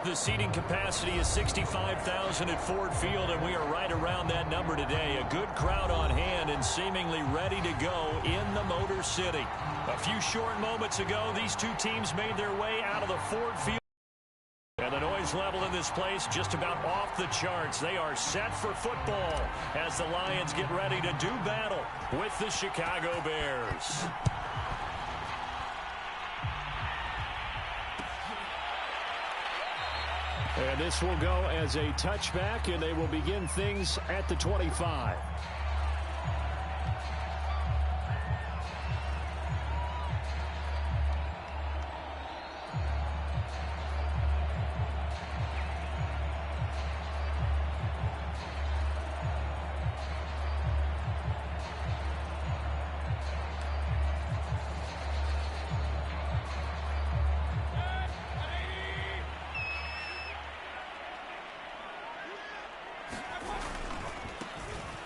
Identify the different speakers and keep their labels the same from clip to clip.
Speaker 1: The seating capacity is 65,000 at Ford Field, and we are right around that number today. A good crowd on hand and seemingly ready to go in the Motor City. A few short moments ago, these two teams made their way out of the Ford Field. And the noise level in this place just about off the charts. They are set for football as the Lions get ready to do battle with the Chicago Bears. And this will go as a touchback, and they will begin things at the 25.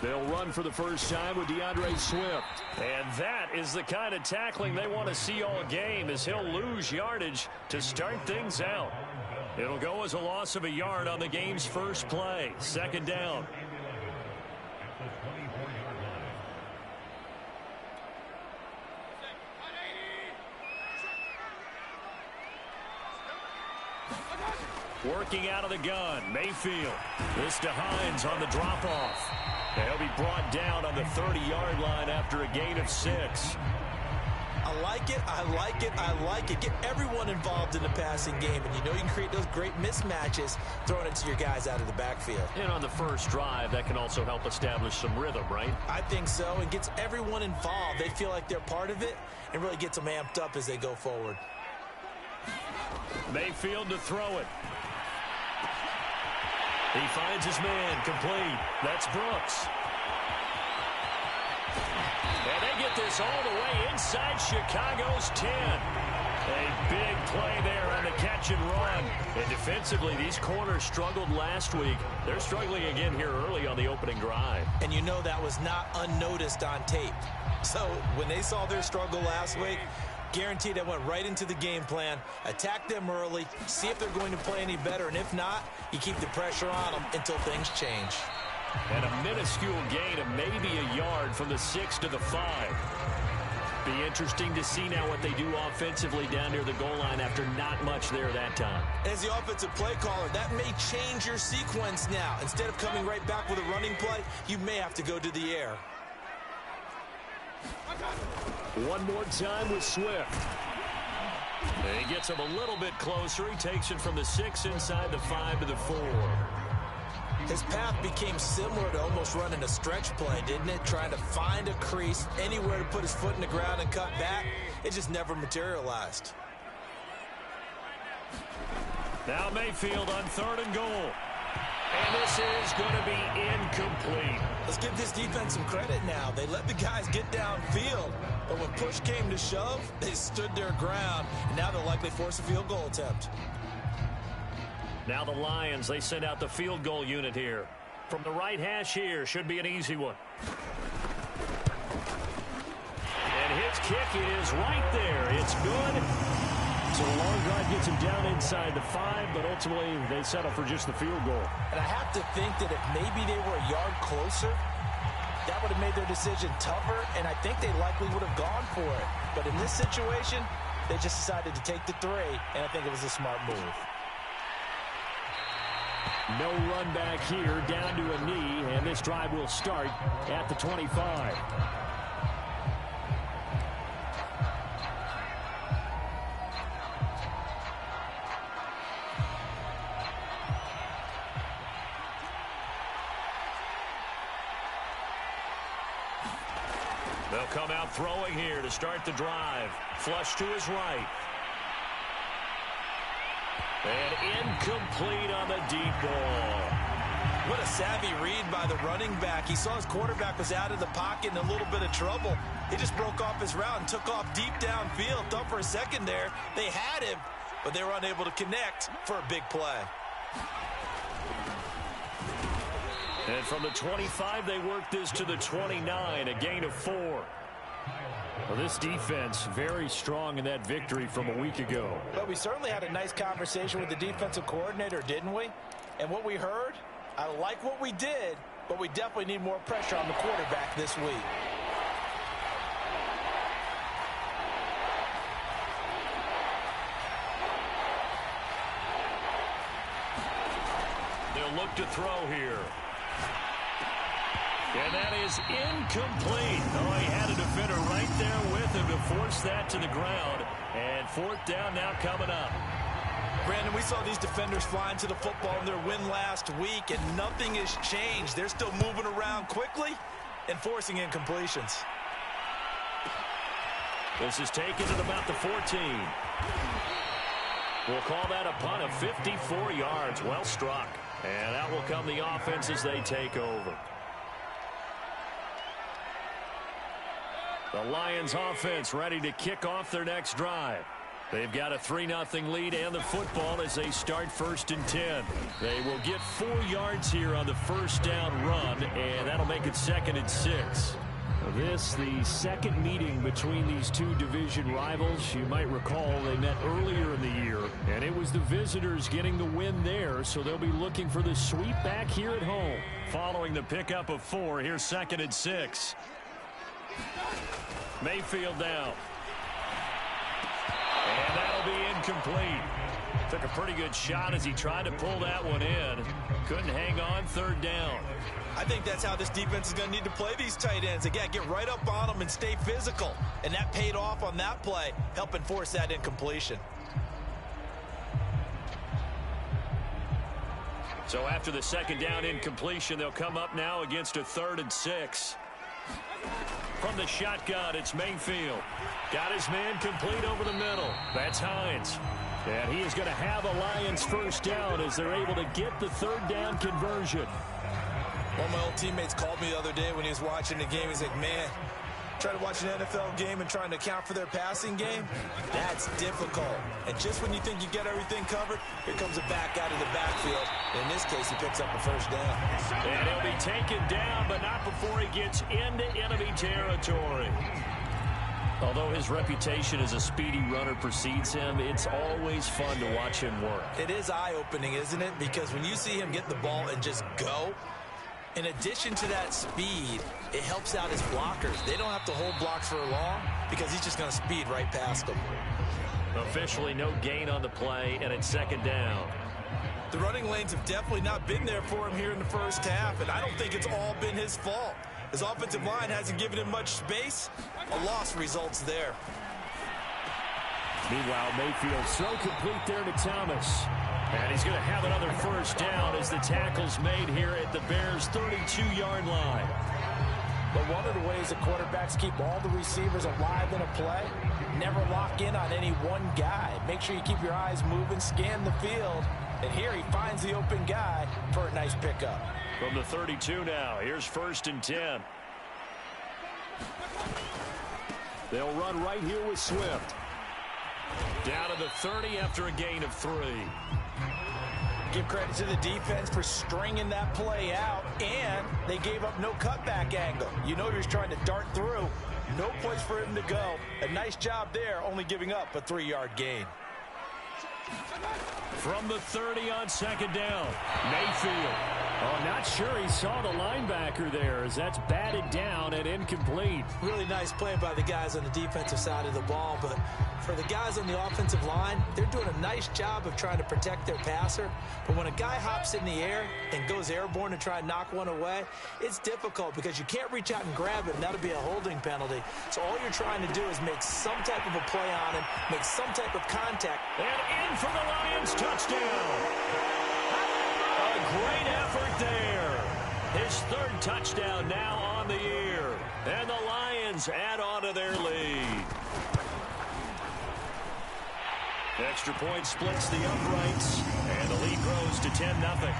Speaker 1: They'll run for the first time with DeAndre Swift. And that is the kind of tackling they want to see all game, as he'll lose yardage to start things out. It'll go as a loss of a yard on the game's first play. Second down. Working out of the gun, Mayfield. This to Hines on the drop-off. They'll be brought down on the 30-yard line after a gain of 6.
Speaker 2: I like it, I like it, I like it. Get everyone involved in the passing game, and you know you can create those great mismatches throwing it to your guys out of the backfield.
Speaker 1: And on the first drive, that can also help establish some rhythm, right?
Speaker 2: I think so. It gets everyone involved. They feel like they're part of it and really gets them amped up as they go forward.
Speaker 1: Mayfield to throw it. He finds his man, complete. That's Brooks. And they get this all the way inside Chicago's 10. A big play there on the catch and run. And defensively, these corners struggled last week. They're struggling again here early on the opening drive.
Speaker 2: And you know that was not unnoticed on tape. So when they saw their struggle last week, guaranteed that went right into the game plan. Attack them early, see if they're going to play any better, and if not, you keep the pressure on them until things change.
Speaker 1: And a minuscule gain of maybe a yard from the 6 to the 5. Be interesting to see now what they do offensively down near the goal line after not much there that time.
Speaker 2: As the offensive play caller, that may change your sequence now. Instead of coming right back with a running play, you may have to go to the air.
Speaker 1: One more time with Swift. And he gets him a little bit closer. He takes it from the 6 inside the 5 to the 4.
Speaker 2: His path became similar to almost running a stretch play, didn't it? Trying to find a crease, anywhere to put his foot in the ground and cut back. It just never materialized.
Speaker 1: Now Mayfield on 3rd and goal. And this is going to be incomplete.
Speaker 2: Let's give this defense some credit now. They let the guys get downfield, but when push came to shove, they stood their ground, and now they'll likely force a field goal attempt.
Speaker 1: Now the Lions, they send out the field goal unit here. From the right hash here, should be an easy one. And his kick is right there. It's good. So the long drive gets him down inside the 5, but ultimately they settle for just the field goal.
Speaker 2: And I have to think that if maybe they were a yard closer, that would have made their decision tougher, and I think they likely would have gone for it. But in this situation, they just decided to take the 3, and I think it was a smart move.
Speaker 1: No run back here, down to a knee, and this drive will start at the 25. They'll come out throwing here to start the drive. Flush to his right. And incomplete on the deep ball.
Speaker 2: What a savvy read by the running back. He saw his quarterback was out of the pocket in a little bit of trouble. He just broke off his route and took off deep downfield. Thought for a second there they had him, but they were unable to connect for a big play. And
Speaker 1: from the 25, they work this to the 29, a gain of 4. Well, this defense very strong in that victory from a week ago.
Speaker 2: But we certainly had a nice conversation with the defensive coordinator, didn't we? And what we heard, I like what we did, but we definitely need more pressure on the quarterback this week.
Speaker 1: They'll look to throw here. And that is incomplete. Oh, he had a defender right there with him to force that to the ground. And fourth down now coming up.
Speaker 2: Brandon, we saw these defenders flying to the football in their win last week, and nothing has changed. They're still moving around quickly and forcing incompletions.
Speaker 1: This is taken at about the 14. We'll call that a punt of 54 yards. Well struck. And out will come the offense as they take over. The Lions offense ready to kick off their next drive. They've got a 3-0 lead and the football as they start 1st and 10. They will get 4 yards here on the first down run, and that'll make it 2nd and 6. This, the second meeting between these two division rivals. You might recall they met earlier in the year, and it was the visitors getting the win there, so they'll be looking for the sweep back here at home. Following the pickup of 4, here's 2nd and 6. Mayfield down. And that'll be incomplete. Took a pretty good shot as he tried to pull that one in. Couldn't hang on, 3rd down.
Speaker 2: I think that's how this defense is going to need to play these tight ends. Again, get right up on them and stay physical. And that paid off on that play, helping force that incompletion.
Speaker 1: So after the 2nd down incompletion, they'll come up now against a 3rd and 6. From the shotgun, it's Mayfield. Got his man complete over the middle. That's Hines. And he is going to have a Lions first down as they're able to get the 3rd down conversion.
Speaker 2: One of my old teammates called me the other day when he was watching the game. He's like, man, trying to watch an NFL game and trying to account for their passing game, that's difficult. And just when you think you get everything covered, here comes a back out of the backfield. In this case, he picks up a first down.
Speaker 1: And he'll be taken down, but not before he gets into enemy territory. Although his reputation as a speedy runner precedes him, it's always fun to watch him work.
Speaker 2: It is eye-opening, isn't it? Because when you see him get the ball and just go, in addition to that speed, it helps out his blockers. They don't have to hold blocks for long because he's just going to speed right past them.
Speaker 1: Officially no gain on the play, and it's 2nd down.
Speaker 2: The running lanes have definitely not been there for him here in the first half, and I don't think it's all been his fault. His offensive line hasn't given him much space. A loss results there.
Speaker 1: Meanwhile, Mayfield so complete there to Thomas. And he's going to have another first down as the tackle's made here at the Bears' 32-yard line.
Speaker 2: But one of the ways the quarterbacks keep all the receivers alive in a play, never lock in on any one guy. Make sure you keep your eyes moving, scan the field. And here he finds the open guy for a nice pickup.
Speaker 1: From the 32 now, here's 1st and 10. They'll run right here with Swift. Down to the 30 after a gain of 3.
Speaker 2: Give credit to the defense for stringing that play out, and they gave up no cutback angle. You know he was trying to dart through. No place for him to go. A nice job there, only giving up a 3-yard gain.
Speaker 1: From the 30 on 2nd down, Mayfield. Oh, not sure he saw the linebacker there as that's batted down and incomplete.
Speaker 2: Really nice play by the guys on the defensive side of the ball, but for the guys on the offensive line, they're doing a nice job of trying to protect their passer. But when a guy hops in the air and goes airborne to try and knock one away, it's difficult because you can't reach out and grab it, and that'll be a holding penalty. So all you're trying to do is make some type of a play on him, make some type of contact.
Speaker 1: And in for the Lions touchdown. A great effort there. His 3rd touchdown now on the year. And the Lions add on to their lead. Extra point splits the uprights, and the lead grows to 10-0.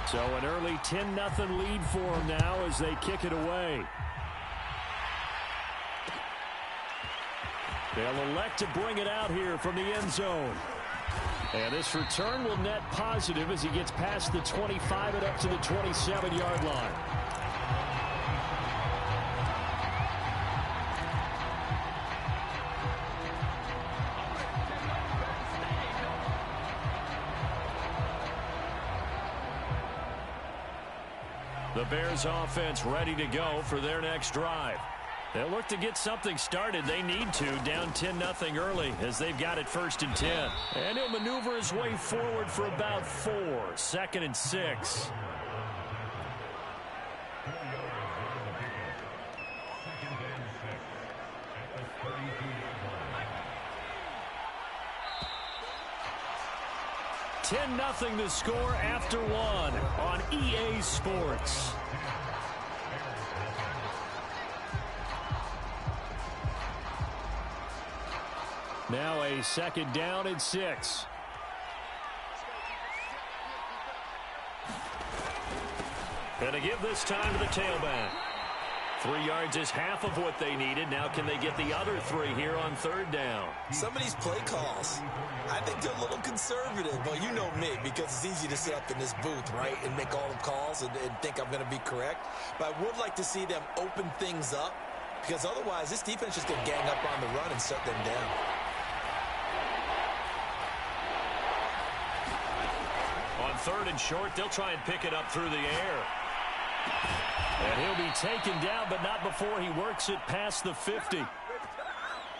Speaker 1: So an early 10-0 lead for them now as they kick it away. They'll elect to bring it out here from the end zone. And this return will net positive as he gets past the 25 and up to the 27-yard line. The Bears offense ready to go for their next drive. They'll look to get something started. They need to, down 10-0 early as they've got it 1st and 10. And he'll maneuver his way forward for about 4. 2nd and 6. $10-0 the score after 1 on EA Sports. Now a 2nd down and 6. And to give this time to the tailback. 3 yards is half of what they needed. Now can they get the other 3 here on 3rd down?
Speaker 2: Some of these play calls, I think they're a little conservative. Well, you know me, because it's easy to sit up in this booth, right, and make all the calls and think I'm going to be correct. But I would like to see them open things up, because otherwise this defense is going to gang up on the run and shut them down.
Speaker 1: On 3rd and short, they'll try and pick it up through the air. And he'll be taken down, but not before he works it past the 50.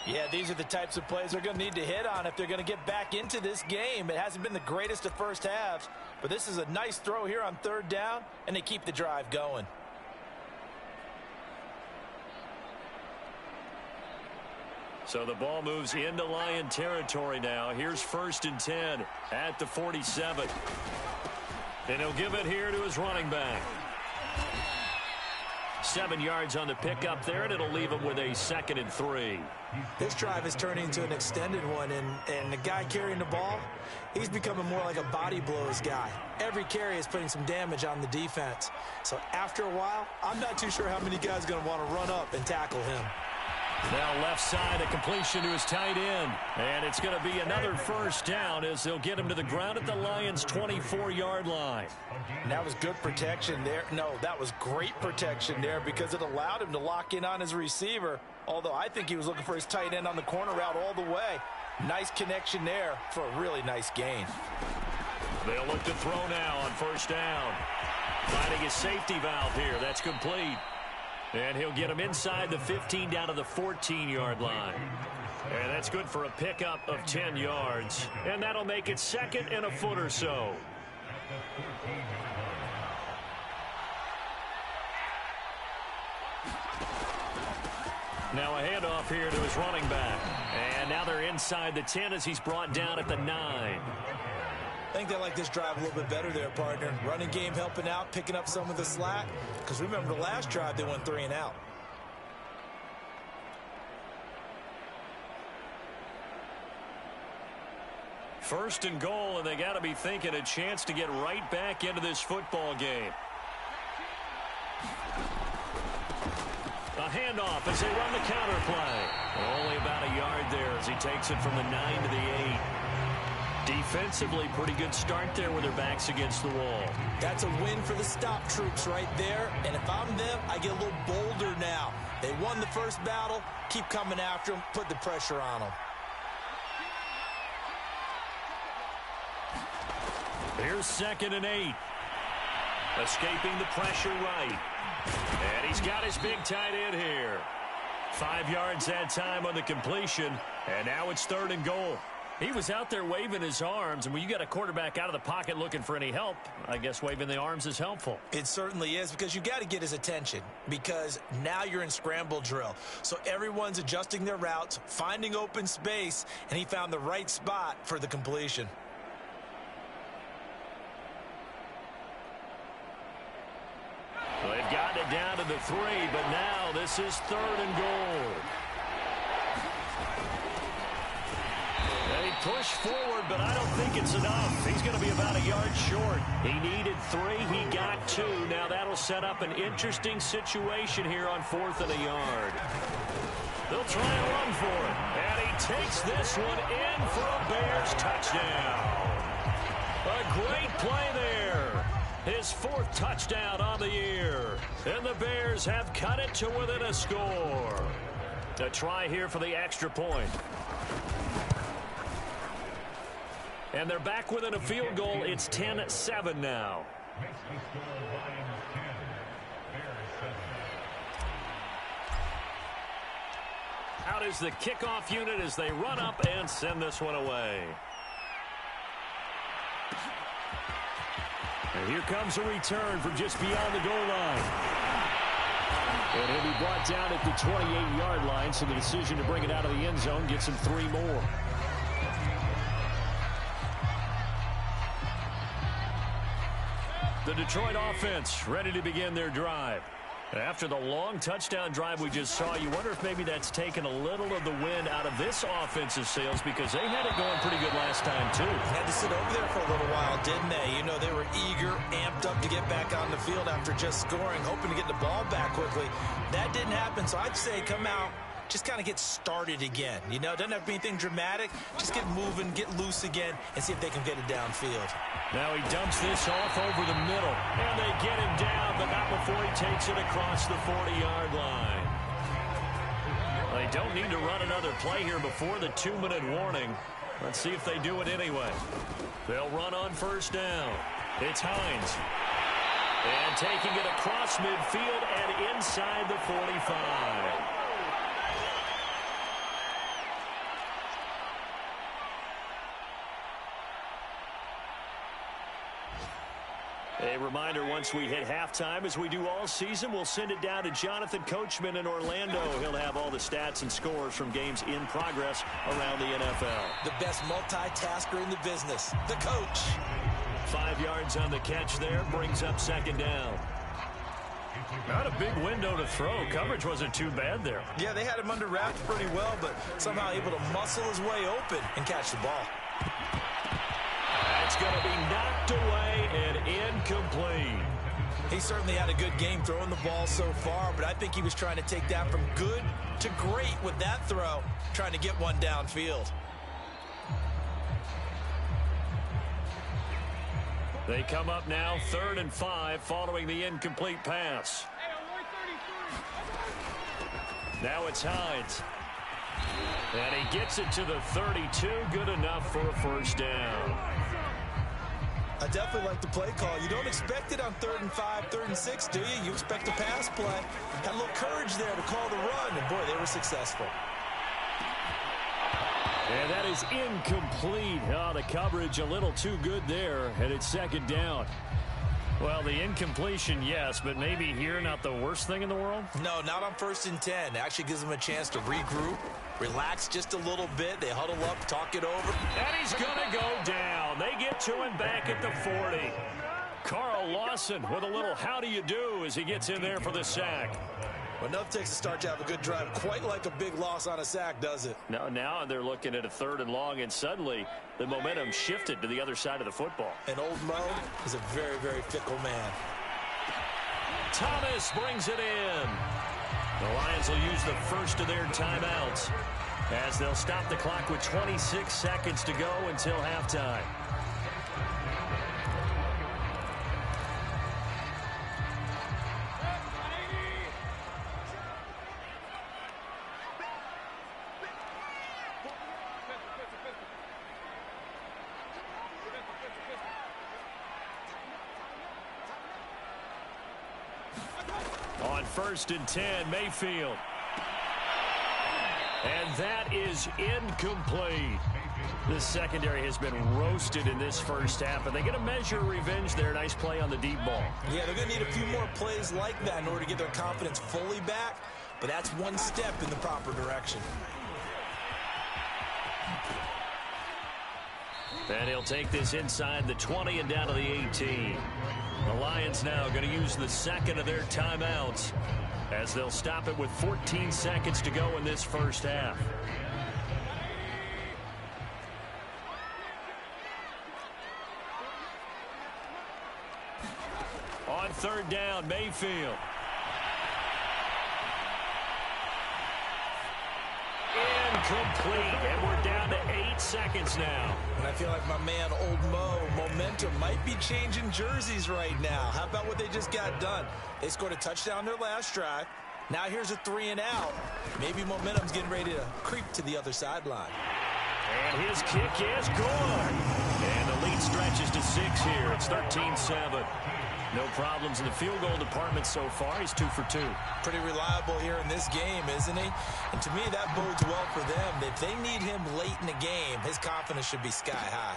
Speaker 2: Yeah, these are the types of plays they're going to need to hit on if they're going to get back into this game. It hasn't been the greatest of first halves, but this is a nice throw here on 3rd down, and they keep the drive going.
Speaker 1: So the ball moves into Lion territory now. Here's 1st and 10 at the 47. And he'll give it here to his running back. 7 yards on the pickup there, and it'll leave him with a 2nd and 3.
Speaker 2: This drive is turning into an extended one, and the guy carrying the ball, he's becoming more like a body blows guy. Every carry is putting some damage on the defense. So after a while, I'm not too sure how many guys are going to want to run up and tackle him.
Speaker 1: Now left side, a completion to his tight end. And it's going to be another 1st down as they'll get him to the ground at the Lions' 24-yard line.
Speaker 2: And that was good protection there. No, that was great protection there because it allowed him to lock in on his receiver. Although I think he was looking for his tight end on the corner route all the way. Nice connection there for a really nice gain.
Speaker 1: They'll look to throw now on 1st down. Finding his safety valve here. That's complete. And he'll get him inside the 15 down to the 14-yard line. And that's good for a pickup of 10 yards. And that'll make it 2nd and a foot or so. Now a handoff here to his running back. And now they're inside the 10 as he's brought down at the 9.
Speaker 2: I think they like this drive a little bit better there, partner. Running game helping out, picking up some of the slack. Because remember the last drive, they went 3 and out.
Speaker 1: First and goal, and they got to be thinking a chance to get right back into this football game. A handoff as they run the counter play. Only about a yard there as he takes it from the 9 to the 8. Defensively, pretty good start there with their backs against the wall.
Speaker 2: That's a win for the stop troops right there. And if I'm them, I get a little bolder now. They won the first battle. Keep coming after them. Put the pressure on them.
Speaker 1: Here's 2nd and 8. Escaping the pressure right. And he's got his big tight end here. 5 yards that time on the completion. And now it's 3rd and goal. He was out there waving his arms, and when you got a quarterback out of the pocket looking for any help, I guess waving the arms is helpful.
Speaker 2: It certainly is, because you got to get his attention, because now you're in scramble drill. So everyone's adjusting their routes, finding open space, and he found the right spot for the completion.
Speaker 1: Well, they've gotten it down to the 3, but now this is 3rd and goal. They push forward, but I don't think it's enough. He's going to be about a yard short. He needed 3. He got 2. Now that'll set up an interesting situation here on 4th and a yard. They'll try and run for it. And he takes this one in for a Bears touchdown. A great play there. His 4th touchdown on the year. And the Bears have cut it to within a score. A try here for the extra point. And they're back within a field goal. It's 10-7 now. Out is the kickoff unit as they run up and send this one away. And here comes a return from just beyond the goal line. And he'll be brought down at the 28-yard line, so the decision to bring it out of the end zone gets him 3 more. The Detroit offense ready to begin their drive. After the long touchdown drive we just saw, you wonder if maybe that's taken a little of the wind out of this offensive sails, because they had it going pretty good last time, too.
Speaker 2: Had to sit over there for a little while, didn't they? You know, they were eager, amped up to get back on the field after just scoring, hoping to get the ball back quickly. That didn't happen, so I'd say come out, just kind of get started again. You know, doesn't have to be anything dramatic. Just get moving, get loose again, and see if they can get it downfield.
Speaker 1: Now he dumps this off over the middle, and they get him down, but not before he takes it across the 40-yard line. They don't need to run another play here before the 2-minute warning. Let's see if they do it anyway. They'll run on first down. It's Hines. And taking it across midfield and inside the 45. A reminder, once we hit halftime, as we do all season, we'll send it down to Jonathan Coachman in Orlando. He'll have all the stats and scores from games in progress around the NFL.
Speaker 2: The best multitasker in the business, the coach.
Speaker 1: 5 yards on the catch there, brings up second down. Not a big window to throw. Coverage wasn't too bad there.
Speaker 2: Yeah, they had him under wraps pretty well, but somehow able to muscle his way open and catch the ball.
Speaker 1: It's going to be knocked away and incomplete.
Speaker 2: He certainly had a good game throwing the ball so far, but I think he was trying to take that from good to great with that throw, trying to get one downfield.
Speaker 1: They come up now 3rd and 5 following the incomplete pass. Now it's Hines. And he gets it to the 32. Good enough for a first down.
Speaker 2: I definitely like the play call. You don't expect it on 3rd and 5, 3rd and 6, do you? You expect a pass play. Had a little courage there to call the run, and boy, they were successful.
Speaker 1: And that is incomplete. Oh, the coverage a little too good there, and it's second down. Well, the incompletion, yes, but maybe here not the worst thing in the world?
Speaker 2: No, not on 1st and 10. It actually gives them a chance to regroup, relax just a little bit. They huddle up, talk it over.
Speaker 1: And he's going to go down. They get to him back at the 40. Carl Lawson with a little how do you do as he gets in there for the sack.
Speaker 2: Well, enough takes to start to have a good drive. Quite like a big loss on a sack, does it?
Speaker 1: No, now they're looking at a 3rd and long, and suddenly the momentum shifted to the other side of the football.
Speaker 2: And old Mo is a very, very fickle man.
Speaker 1: Thomas brings it in. The Lions will use the first of their timeouts as they'll stop the clock with 26 seconds to go until halftime. On 1st and 10, Mayfield. And that is incomplete. The secondary has been roasted in this first half, and they get a measure of revenge there. Nice play on the deep ball.
Speaker 2: Yeah, they're going to need a few more plays like that in order to get their confidence fully back, but that's one step in the proper direction.
Speaker 1: And he'll take this inside the 20 and down to the 18. The Lions now going to use the second of their timeouts as they'll stop it with 14 seconds to go in this first half. third down, Mayfield. Incomplete, and we're down to 8 seconds now.
Speaker 2: And I feel like my man, Old Mo, momentum might be changing jerseys right now. How about what they just got done? They scored a touchdown their last drive. Now here's a 3 and out. Maybe momentum's getting ready to creep to the other sideline.
Speaker 1: And his kick is good. And the lead stretches to 6 here. It's 13-7. No problems in the field goal department so far. He's 2 for 2.
Speaker 2: Pretty reliable here in this game, isn't he? And to me, that bodes well for them. If they need him late in the game, his confidence should be sky high.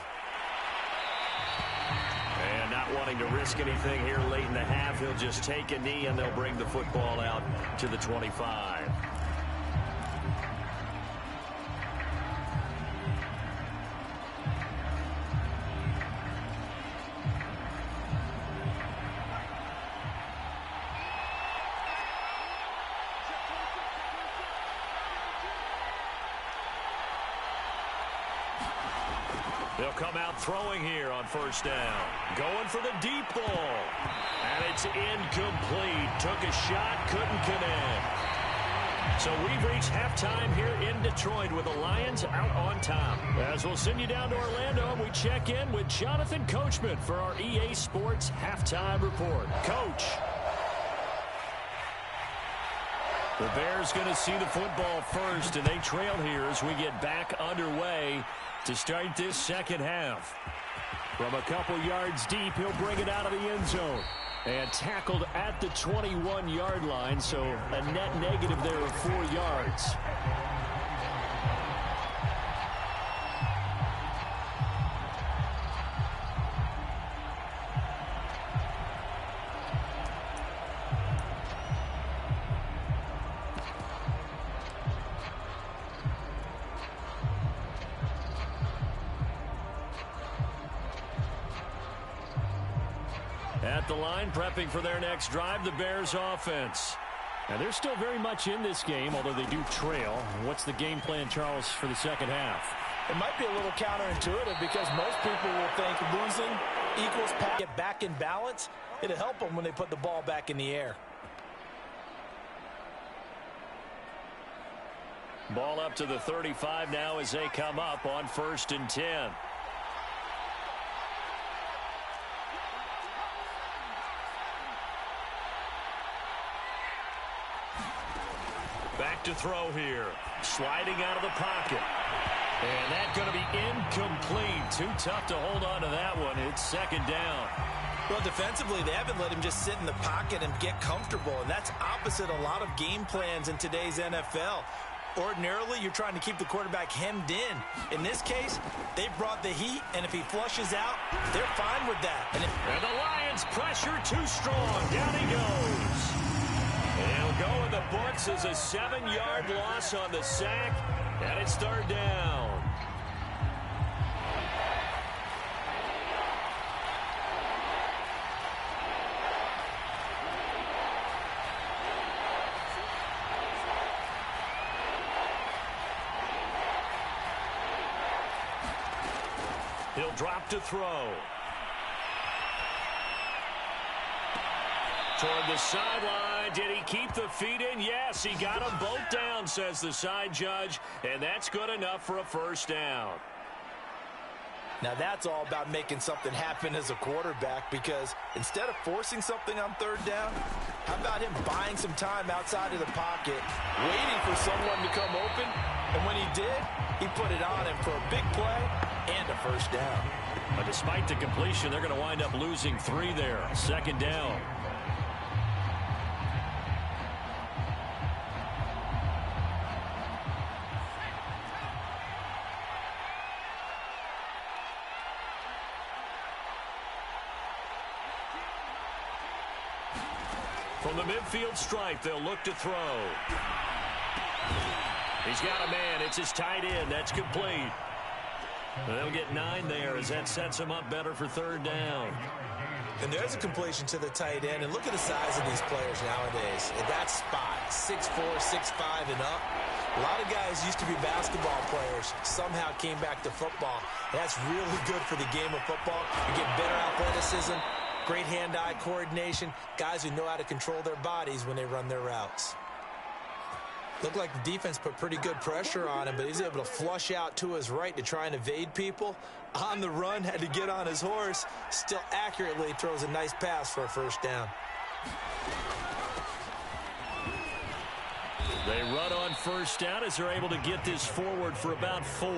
Speaker 1: And not wanting to risk anything here late in the half, he'll just take a knee, and they'll bring the football out to the 25. They'll come out throwing here on first down. Going for the deep ball. And it's incomplete. Took a shot, couldn't connect. So we've reached halftime here in Detroit with the Lions out on top. As we'll send you down to Orlando, and we check in with Jonathan Coachman for our EA Sports Halftime Report. Coach. The Bears going to see the football first, and they trail here as we get back underway to start this second half. From a couple yards deep, he'll bring it out of the end zone. And tackled at the 21-yard line, so a net negative there of 4 yards. At the line, prepping for their next drive, the Bears offense. And they're still very much in this game, although they do trail. What's the game plan, Charles, for the second half?
Speaker 2: It might be a little counterintuitive because most people will think losing equals get back in balance. It'll help them when they put the ball back in the air.
Speaker 1: Ball up to the 35 now as they come up on 1st and 10. Back to throw here. Sliding out of the pocket. And that's going to be incomplete. Too tough to hold on to that one. It's second down.
Speaker 2: Well, defensively, they haven't let him just sit in the pocket and get comfortable. And that's opposite a lot of game plans in today's NFL. Ordinarily, you're trying to keep the quarterback hemmed in. In this case, they've brought the heat, and if he flushes out, they're fine with that. And
Speaker 1: the Lions pressure too strong. Down he goes. And he'll go in the books as a 7-yard loss on the sack, and it's third down. He'll drop to throw. Toward the sideline. Did he keep the feet in? Yes, he got them both down, says the side judge. And that's good enough for a first down.
Speaker 2: Now that's all about making something happen as a quarterback, because instead of forcing something on third down, how about him buying some time outside of the pocket, waiting for someone to come open, and when he did, he put it on him for a big play and a first down.
Speaker 1: But despite the completion, they're going to wind up losing 3 there. Second down. From the midfield stripe, they'll look to throw. He's got a man. It's his tight end. That's complete. They'll get 9 there as that sets him up better for third down.
Speaker 2: And there's a completion to the tight end. And look at the size of these players nowadays. At that spot, 6'4", 6'5", and up. A lot of guys used to be basketball players, somehow came back to football. And that's really good for the game of football. You get better athleticism, Great hand-eye coordination. Guys who know how to control their bodies when they run their routes. Looked like the defense put pretty good pressure on him, but he's able to flush out to his right to try and evade people. On the run, had to get on his horse. Still accurately throws a nice pass for a first down.
Speaker 1: They run on first down as they're able to get this forward for about 4.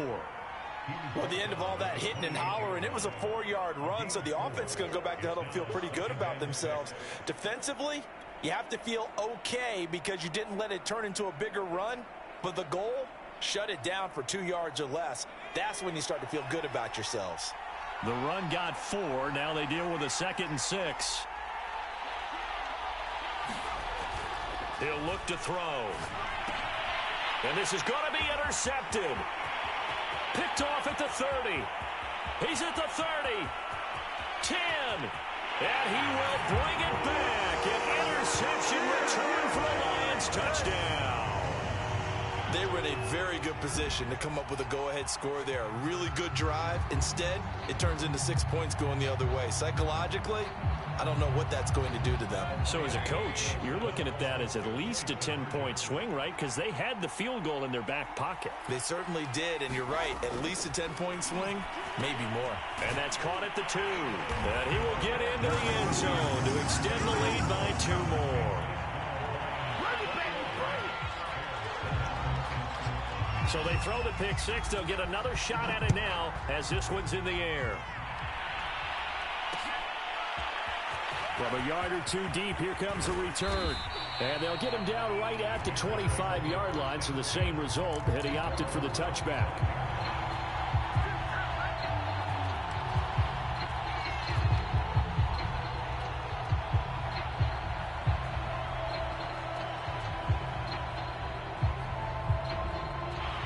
Speaker 2: Well, at the end of all that hitting and hollering, it was a 4-yard run, so the offense is going to go back to huddle and feel pretty good about themselves. Defensively, you have to feel okay because you didn't let it turn into a bigger run, but the goal, shut it down for 2 yards or less. That's when you start to feel good about yourselves.
Speaker 1: The run got 4. Now they deal with a 2nd and 6. He'll look to throw. And this is going to be intercepted. Picked off at the 30. He's at the 30. 10. And he will bring it back. An interception return for the Lions. Touchdown.
Speaker 2: They were in a very good position to come up with a go-ahead score there. A really good drive. Instead, it turns into 6 points going the other way. Psychologically, I don't know what that's going to do to them.
Speaker 1: So as a coach, you're looking at that as at least a 10-point swing, right? Because they had the field goal in their back pocket.
Speaker 2: They certainly did, and you're right. At least a 10-point swing, maybe more.
Speaker 1: And that's caught at the 2. And he will get into the end zone to extend the lead by 2 more. So they throw the pick 6. They'll get another shot at it now as this one's in the air. From a yard or 2 deep, here comes a return. And they'll get him down right at the 25-yard line, so the same result, and he opted for the touchback.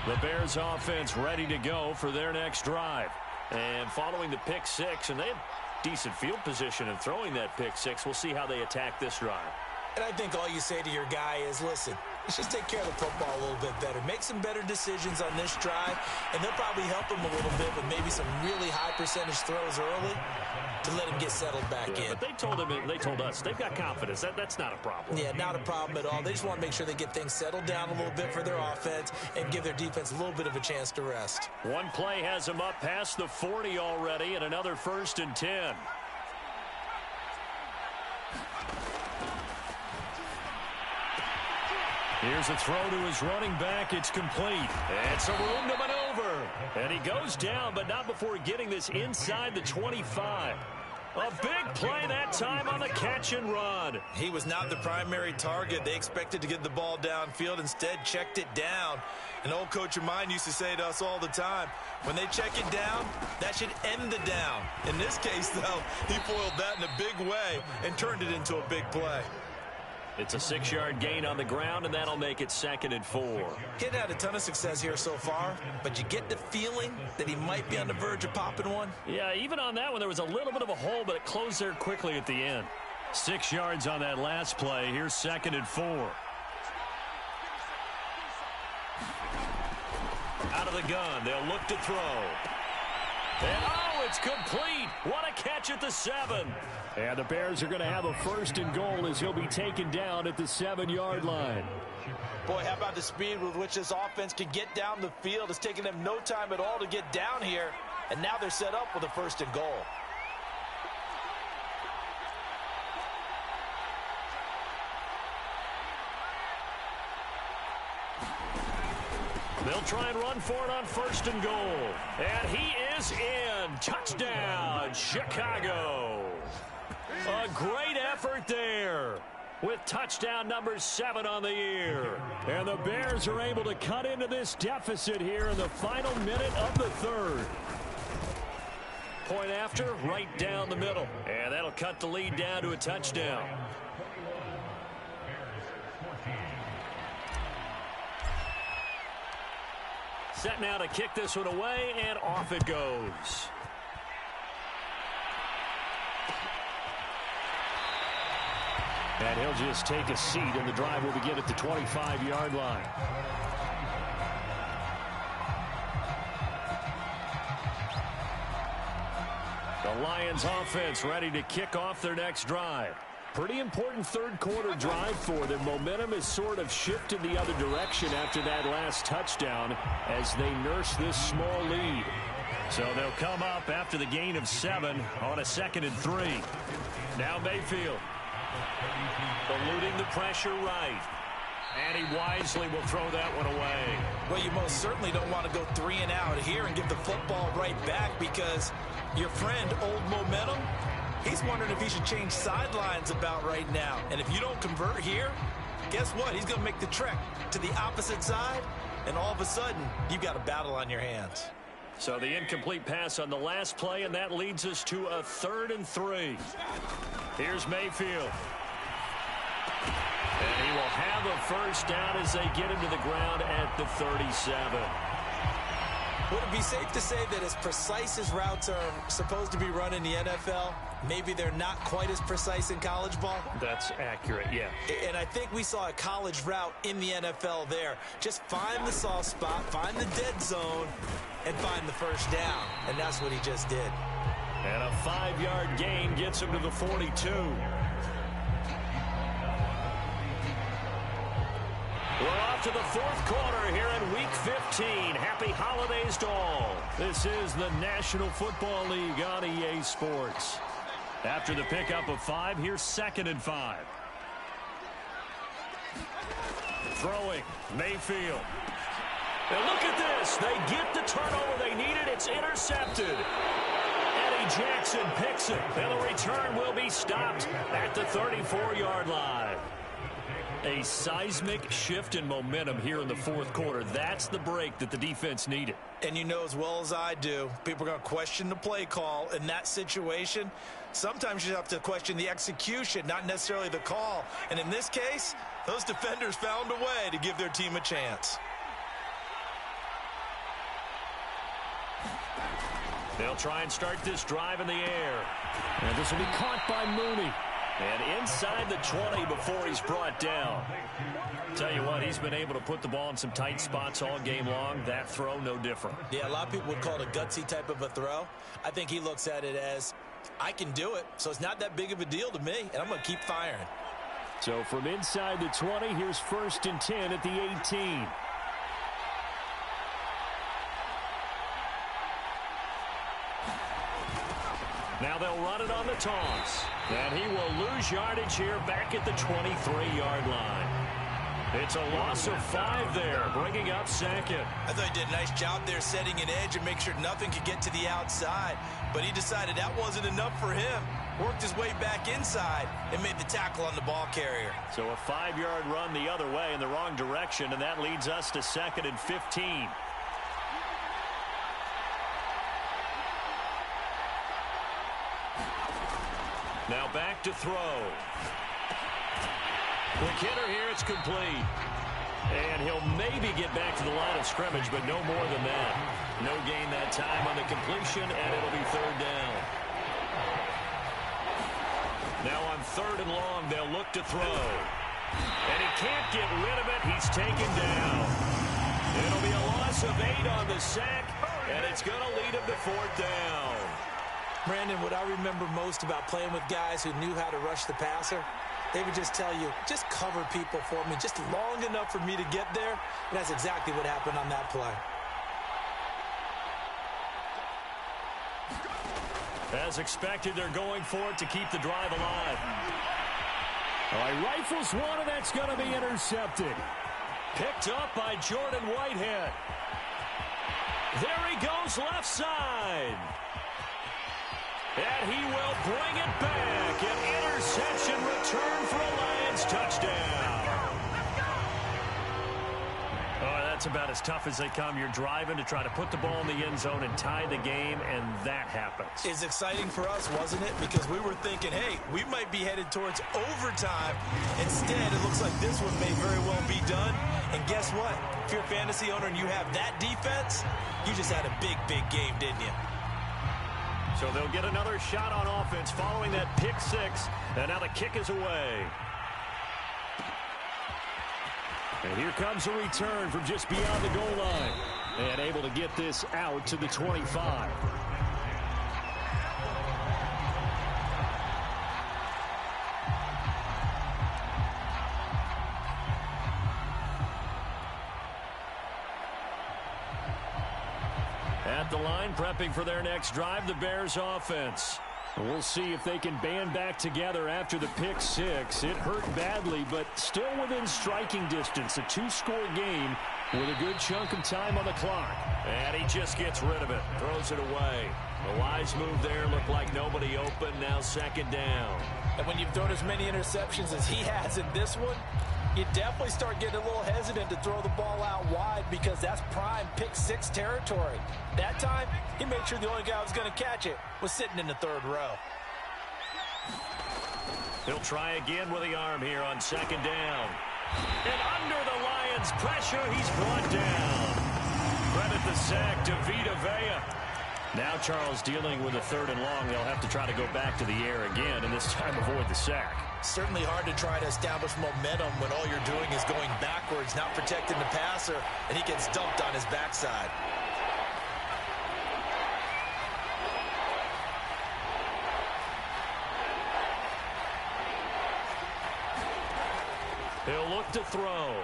Speaker 1: The Bears offense ready to go for their next drive. And following the pick 6, and they have decent field position in throwing that pick 6. We'll see how they attack this drive.
Speaker 2: And I think all you say to your guy is, listen, let's just take care of the football a little bit better. Make some better decisions on this drive, and they'll probably help him a little bit with maybe some really high percentage throws early to let him get settled back in.
Speaker 1: But they told us they've got confidence. That's not a problem.
Speaker 2: Yeah, not a problem at all. They just want to make sure they get things settled down a little bit for their offense and give their defense a little bit of a chance to rest.
Speaker 1: One play has them up past the 40 already, and another 1st and 10. Here's a throw to his running back. It's complete. It's a room to maneuver. And he goes down, but not before getting this inside the 25. A big play that time on the catch and run.
Speaker 2: He was not the primary target. They expected to get the ball downfield. Instead, checked it down. An old coach of mine used to say to us all the time, when they check it down, that should end the down. In this case, though, he foiled that in a big way and turned it into a big play.
Speaker 1: It's a 6-yard gain on the ground, and that'll make it 2nd and 4.
Speaker 2: He hadn't had a ton of success here so far, but you get the feeling that he might be on the verge of popping one.
Speaker 1: Yeah, even on that one, there was a little bit of a hole, but it closed there quickly at the end. 6 yards on that last play. Here's 2nd and 4. Out of the gun, they'll look to throw. And oh, it's complete. What a catch at the 7. And the Bears are going to have a 1st and goal as he'll be taken down at the 7-yard line.
Speaker 2: Boy, how about the speed with which this offense can get down the field? It's taken them no time at all to get down here. And now they're set up with a 1st and goal.
Speaker 1: They'll try and run for it on 1st and goal. And he is in. Touchdown, Chicago. A great effort there with touchdown number 7 on the year. And the Bears are able to cut into this deficit here in the final minute of the 3rd. Point after, right down the middle. And that'll cut the lead down to a touchdown. Set now to kick this one away, and off it goes. And he'll just take a seat, and the drive will begin at the 25-yard line. The Lions offense ready to kick off their next drive. Pretty important third quarter drive for them. Momentum has sort of shifted the other direction after that last touchdown as they nurse this small lead. So they'll come up after the gain of 7 on a 2nd and 3. Now Mayfield. Eluding the pressure right. And he wisely will throw that one away.
Speaker 2: Well, you most certainly don't want to go 3 and out here and give the football right back because your friend, Old Momentum, he's wondering if he should change sidelines about right now. And if you don't convert here, guess what? He's going to make the trek to the opposite side, and all of a sudden, you've got a battle on your hands.
Speaker 1: So the incomplete pass on the last play, and that leads us to a 3rd and 3. Here's Mayfield. And he will have a first down as they get him to the ground at the 37.
Speaker 2: Would it be safe to say that as precise as routes are supposed to be run in the NFL, maybe they're not quite as precise in college ball?
Speaker 1: That's accurate, yeah.
Speaker 2: And I think we saw a college route in the NFL there. Just find the soft spot, find the dead zone, and find the first down. And that's what he just did.
Speaker 1: And a 5-yard gain gets him to the 42. We're off to the 4th quarter here in Week 15. Happy holidays to all. This is the National Football League on EA Sports. After the pickup of 5, here's 2nd and 5. Throwing, Mayfield. And look at this. They get the turnover they needed. It's intercepted. Eddie Jackson picks it. And the return will be stopped at the 34-yard line. A seismic shift in momentum here in the 4th quarter. That's the break that the defense needed.
Speaker 2: And you know as well as I do, people are going to question the play call in that situation. Sometimes you have to question the execution, not necessarily the call. And in this case, those defenders found a way to give their team a chance.
Speaker 1: They'll try and start this drive in the air. And this will be caught by Mooney. And inside the 20 before he's brought down. Tell you what, he's been able to put the ball in some tight spots all game long. That throw, no different.
Speaker 2: Yeah, a lot of people would call it a gutsy type of a throw. I think he looks at it as, I can do it, so it's not that big of a deal to me, and I'm going to keep firing.
Speaker 1: So from inside the 20, here's 1st and 10 at the 18. Now they'll run it on the toss. And he will lose yardage here back at the 23-yard line. It's a loss of 5 there, bringing up 2nd.
Speaker 2: I thought he did a nice job there setting an edge and make sure nothing could get to the outside. But he decided that wasn't enough for him. Worked his way back inside and made the tackle on the ball carrier.
Speaker 1: So a 5-yard run the other way in the wrong direction, and that leads us to 2nd and 15. Now back to throw. Quick hitter here, it's complete. And he'll maybe get back to the line of scrimmage, but no more than that. No gain that time on the completion, and it'll be 3rd down. Now on 3rd and long, they'll look to throw. And he can't get rid of it. He's taken down. It'll be a loss of 8 on the sack, and it's going to lead him to 4th down.
Speaker 2: Brandon, what I remember most about playing with guys who knew how to rush the passer, they would just tell you, just cover people for me, just long enough for me to get there. And that's exactly what happened on that play.
Speaker 1: As expected, they're going for it to keep the drive alive. All right, rifles one, and that's going to be intercepted. Picked up by Jordan Whitehead. There he goes left side. And he will bring it back. An interception return for a Lions touchdown. Oh, that's about as tough as they come. You're driving to try to put the ball in the end zone and tie the game, and that happens.
Speaker 2: It's exciting for us, wasn't it? Because we were thinking, hey, we might be headed towards overtime. Instead, it looks like this one may very well be done. And guess what? If you're a fantasy owner and you have that defense, you just had a big, big game, didn't you?
Speaker 1: So they'll get another shot on offense following that pick 6. And now the kick is away. And here comes a return from just beyond the goal line. And able to get this out to the 25. At the line, prepping for their next drive, the Bears offense. We'll see if they can band back together after the pick six. It hurt badly, but still within striking distance. A two-score game with a good chunk of time on the clock. And he just gets rid of it, throws it away. The wise move there, looked like nobody open, now second down.
Speaker 2: And when you've thrown as many interceptions as he has in this one, you definitely start getting a little hesitant to throw the ball out wide because that's prime pick six territory. That time, he made sure the only guy who was going to catch it was sitting in the third row.
Speaker 1: He'll try again with the arm here on second down. And under the Lions' pressure, he's brought down. Credit the sack to Vita Vea. Now Charles dealing with a third and long. They'll have to try to go back to the air again, and this time avoid the sack.
Speaker 2: Certainly hard to try to establish momentum when all you're doing is going backwards, not protecting the passer, and he gets dumped on his backside.
Speaker 1: He'll look to throw.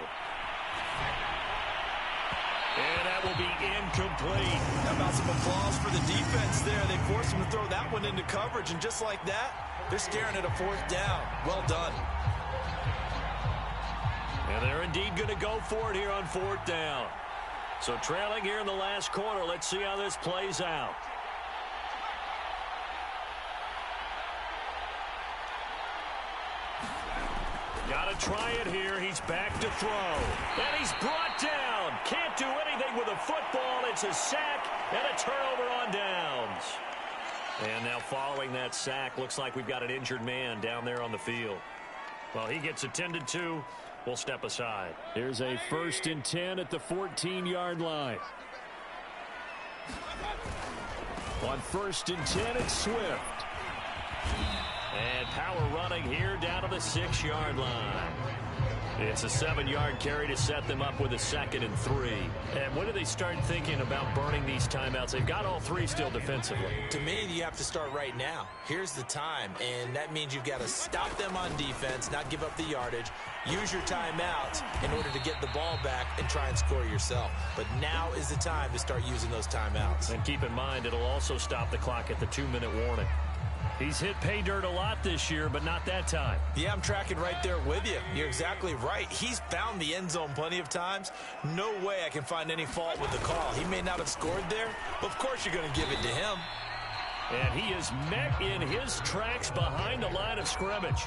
Speaker 1: And that will be incomplete.
Speaker 2: How about some applause for the defense there? They forced him to throw that one into coverage, and just like that, they're staring at a fourth down. Well done.
Speaker 1: And they're indeed going to go for it here on fourth down. So trailing here in the last quarter. Let's see how this plays out. Got to try it here. He's back to throw. And he's brought down. Can't do anything with a football. It's a sack and a turnover on downs. And now following that sack, looks like we've got an injured man down there on the field. Well, he gets attended to. We'll step aside. Here's a 1st and 10 at the 14-yard line. On 1st and 10, it's Swift. And power running here down to the 6-yard line. It's a 7-yard carry to set them up with a 2nd and 3. And when do they start thinking about burning these timeouts? They've got all 3 still defensively.
Speaker 2: To me, you have to start right now. Here's the time, and that means you've got to stop them on defense, not give up the yardage, use your timeouts in order to get the ball back and try and score yourself. But now is the time to start using those timeouts.
Speaker 1: And keep in mind, it'll also stop the clock at the 2-minute warning. He's hit pay dirt a lot this year, but not that time.
Speaker 2: Yeah, I'm tracking right there with you. You're exactly right. He's found the end zone plenty of times. No way I can find any fault with the call. He may not have scored there, but of course you're going to give it to him.
Speaker 1: And he is met in his tracks behind the line of scrimmage.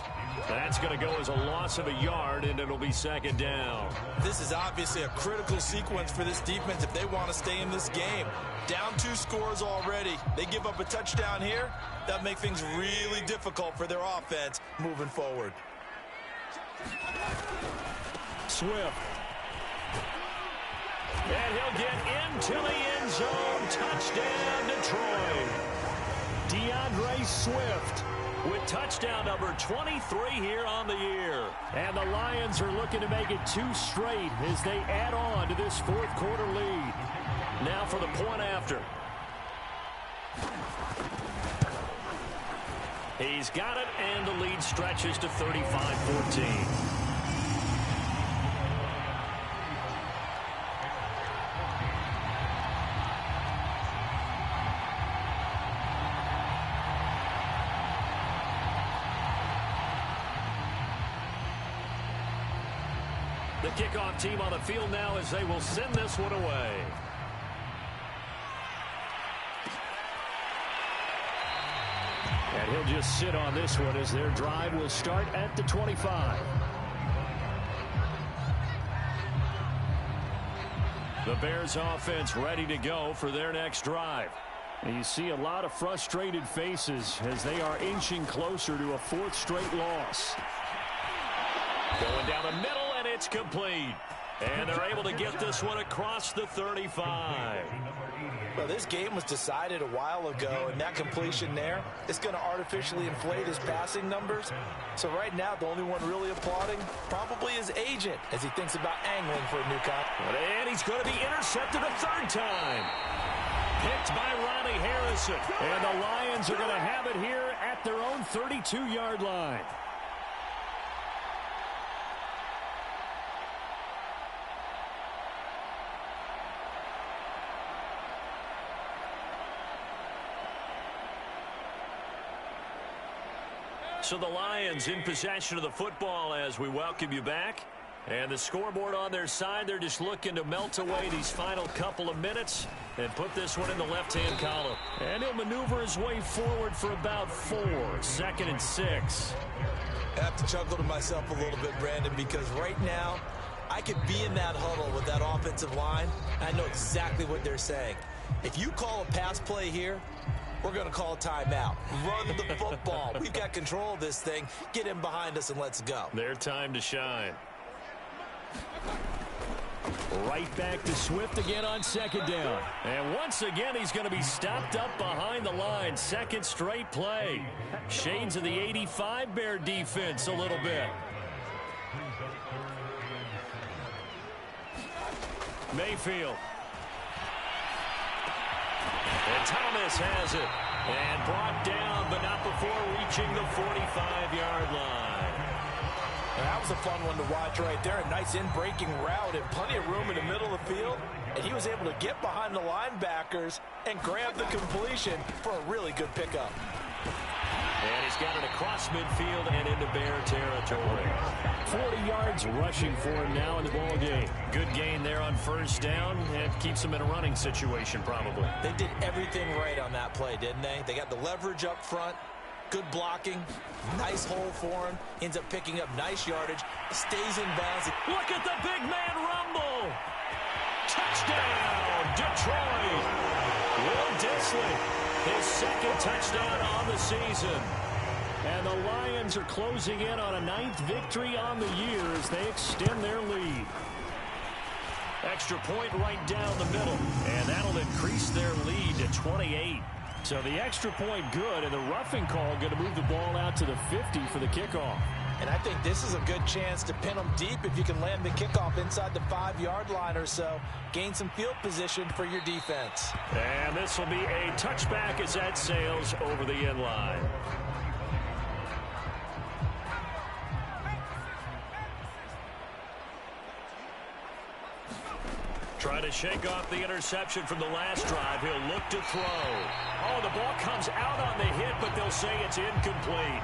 Speaker 1: That's going to go as a loss of a yard, and it'll be 2nd down.
Speaker 2: This is obviously a critical sequence for this defense if they want to stay in this game. Down 2 scores already. They give up a touchdown here. That makes things really difficult for their offense moving forward.
Speaker 1: Swift. And he'll get into the end zone. Touchdown, Detroit. DeAndre Swift with touchdown number 23 here on the year. And the Lions are looking to make it 2 straight as they add on to this 4th quarter lead. Now for the point after. He's got it, and the lead stretches to 35-14. The kickoff team on the field now as they will send this one away. And he'll just sit on this one as their drive will start at the 25. The Bears offense ready to go for their next drive. And you see a lot of frustrated faces as they are inching closer to a 4th straight loss. Going down the middle, and it's complete. And they're able to get this one across the 35.
Speaker 2: Well, this game was decided a while ago, and that completion there is going to artificially inflate his passing numbers. So right now, the only one really applauding probably his agent as he thinks about angling for a new contract.
Speaker 1: And he's going to be intercepted a 3rd time. Picked by Ronnie Harrison. And the Lions are going to have it here at their own 32-yard line. So the Lions in possession of the football as we welcome you back. And the scoreboard on their side, they're just looking to melt away these final couple of minutes and put this one in the left-hand column. And he'll maneuver his way forward for about 4. 2nd and 6.
Speaker 2: I have to chuckle to myself a little bit, Brandon, because right now I could be in that huddle with that offensive line. I know exactly what they're saying. If you call a pass play here, we're going to call a timeout. Run the football. We've got control of this thing. Get in behind us and let's go.
Speaker 1: Their time to shine. Right back to Swift again on 2nd down. And once again, he's going to be stopped up behind the line. 2nd straight play. Shades of the 85 Bear defense a little bit. Mayfield. And Thomas has it. And brought down, but not before reaching the 45-yard line.
Speaker 2: That was a fun one to watch right there. A nice in-breaking route and plenty of room in the middle of the field. And he was able to get behind the linebackers and grab the completion for a really good pickup.
Speaker 1: And he's got it across midfield and into Bear territory. 40 yards rushing for him now in the ball game. Good gain there on 1st down and keeps him in a running situation probably.
Speaker 2: They did everything right on that play, didn't they? They got the leverage up front. Good blocking, nice hole for him, ends up picking up nice yardage, stays in bounds.
Speaker 1: Look at the big man rumble. Touchdown, Detroit. Will Dissly, his 2nd touchdown on the season. And the Lions are closing in on a 9th victory on the year as they extend their lead. Extra point right down the middle, and that'll increase their lead to 28. So the extra point good, and the roughing call going to move the ball out to the 50 for the kickoff.
Speaker 2: And I think this is a good chance to pin them deep if you can land the kickoff inside the 5-yard line or so. Gain some field position for your defense.
Speaker 1: And this will be a touchback as that sails over the end line. Trying to shake off the interception from the last drive. He'll look to throw. Oh, the ball comes out on the hit, but they'll say it's incomplete.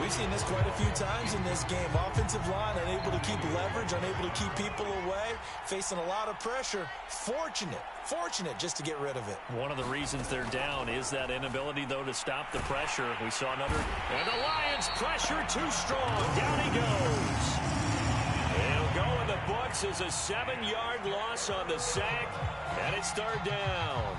Speaker 2: We've seen this quite a few times in this game. Offensive line unable to keep leverage, unable to keep people away, facing a lot of pressure. Fortunate just to get rid of it. One of the reasons they're down is that inability, though, to stop the pressure. We saw another.
Speaker 1: And the Lions pressure too strong. Down he goes. He'll go in the books as a 7-yard loss on the sack, and it's 3rd down.